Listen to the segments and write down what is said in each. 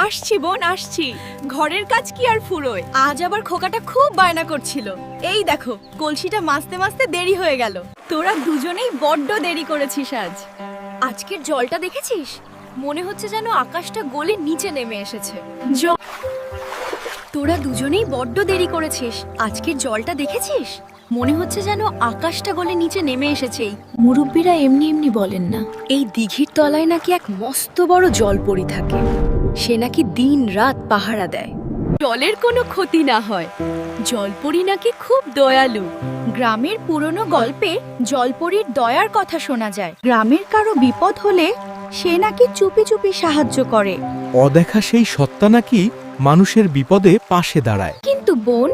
আসছি বোন, আসছি। ঘরের কাজ কি আর ফুরোয়। আজ আবার খোকাটা খুব বায়না করছিল। এই দেখো, কলসিটা মাজতে মাজতে দেরি হয়ে গেল। তোরা দুজনেই বড্ড দেরি করেছিস আজ। আজকের জলটা দেখেছিস? মনে হচ্ছে যেন আকাশটা গলে নিচে নেমে এসেছে। তোরা দুজনেই বড্ড দেরি করেছিস। আজকের জলটা দেখেছিস? মনে হচ্ছে যেন আকাশটা গলে নিচে নেমে এসেছে। মুরব্বীরা এমনি এমনি বলেন না। এই দিঘির তলায় নাকি এক মস্ত বড় জলপরি থাকে। সে নাকি দিন রাত পাহারা দেয়, জলের কোনো ক্ষতি না হয়। জলপরি নাকি খুব দয়ালু। গ্রামের পুরনো গল্পে জলপরির দয়ার কথা শোনা যায়। গ্রামের কারো বিপদ হলে সে নাকি চুপি চুপি সাহায্য করে। অদেখা সেই সত্তা নাকি মানুষের বিপদে পাশে দাঁড়ায়। কিন্তু বোন,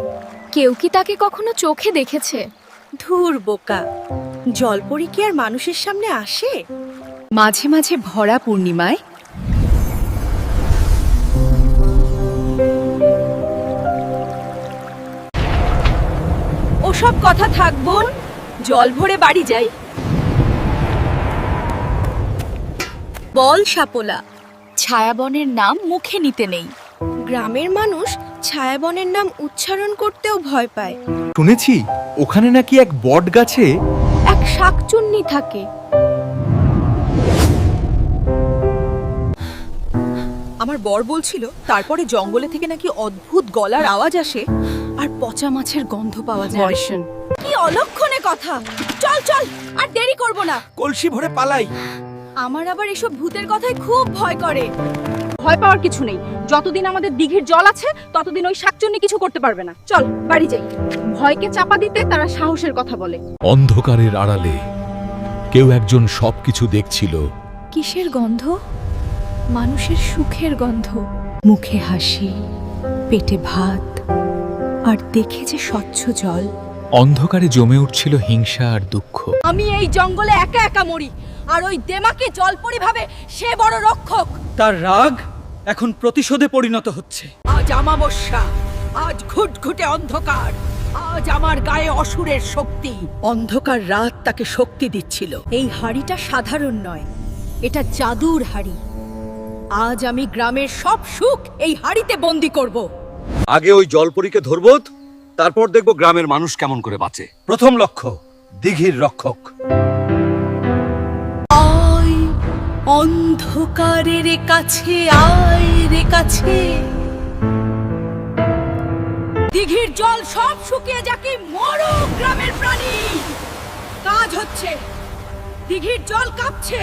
কেউ কি তাকে কখনো চোখে দেখেছে? ধুর বোকা, জলপরি কি আর মানুষের সামনে আসে? মাঝে মাঝে ভরা পূর্ণিমায় ওসব কথা থাক বোন, জল ভরে বাড়ি যাই। বল সাপোলা, ছায়াবনের নাম মুখে নিতে নেই। গ্রামের মানুষ ছায়াবনের নাম উচ্চারণ করতেও ভয় পায়। শুনেছি ওখানে নাকি এক বট গাছে এক শাকচুন্নি থাকে। আমার বর বলছিল তারপরে জঙ্গলে থেকে নাকি অদ্ভুত গলার আওয়াজ আসে আর পচা মাছের গন্ধ পাওয়া যায়। কি অলক্ষণে কথা! চল চল, আর দেরি করব না। কলসি ভরে পালাই। আমার আবার এসব ভূতের কথায় খুব ভয় করে। ভয় পাওয়ার কিছু নেই। যতদিন আমাদের দিঘির জল আছে ততদিন ওই শাকচুন্নি কিছু করতে পারবে না। চল বাড়ি যাই। ভয়কে চাপা দিতে তারা সাহসের কথা বলে। অন্ধকারের আড়ালে কেউ একজন সবকিছু দেখছিল। কিসের গন্ধ? মানুষের সুখের গন্ধ। মুখে হাসি, পেটে ভাত, আর দেখে যে স্বচ্ছ জল। অন্ধকারে জমে উঠছিল হিংসা আর দুঃখ। আমি এই জঙ্গলে একা একা মরি, আর ওই দেমাকে জলপরি ভাবে সে বড় রক্ষক। তার রাগ এখন প্রতিশোধে পরিণত হচ্ছে। আজ অমাবস্যা, আজ ঘুটঘুটে অন্ধকার, আজ আমার গায়ে অসুরের শক্তি। অন্ধকার রাত তাকে শক্তি দিচ্ছিল। এই হাড়িটা সাধারণ নয়, এটা জাদুর হাড়ি। আজ আমি গ্রামের সব সুখ এই হাড়িতে বন্দি করব। আগে ওই জলপরীকে ধরবো, তারপর দেখবো গ্রামের মানুষ কেমন করে বাঁচে। প্রথম লক্ষ্য দিঘির রক্ষক। আয় অন্ধকারের কাছে, আয় রে কাছে। দিঘির জল সব শুকিয়ে যাকে মরো গ্রামের প্রাণী। কাজ হচ্ছে, দিঘির জল কাঁপছে।